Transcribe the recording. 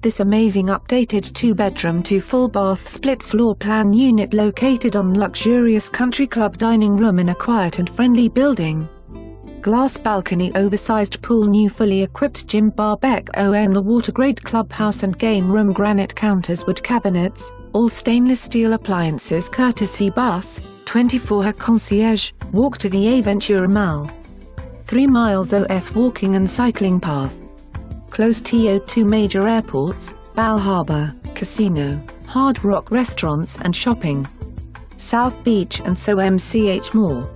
This amazing updated 2-bedroom 2-full bath split floor plan unit located on luxurious country club dining room in a quiet and friendly building. Glass balcony, oversized pool, new fully equipped gym, bar, the water-grade clubhouse and game room, granite counters, wood cabinets, all stainless steel appliances courtesy bus, 24-hour concierge, walk to the Aventura Mall. 3 miles OF walking and cycling path. Close to 2 major airports, Bal Harbour, casino, Hard Rock restaurants and shopping. South Beach and CONCIERGE more.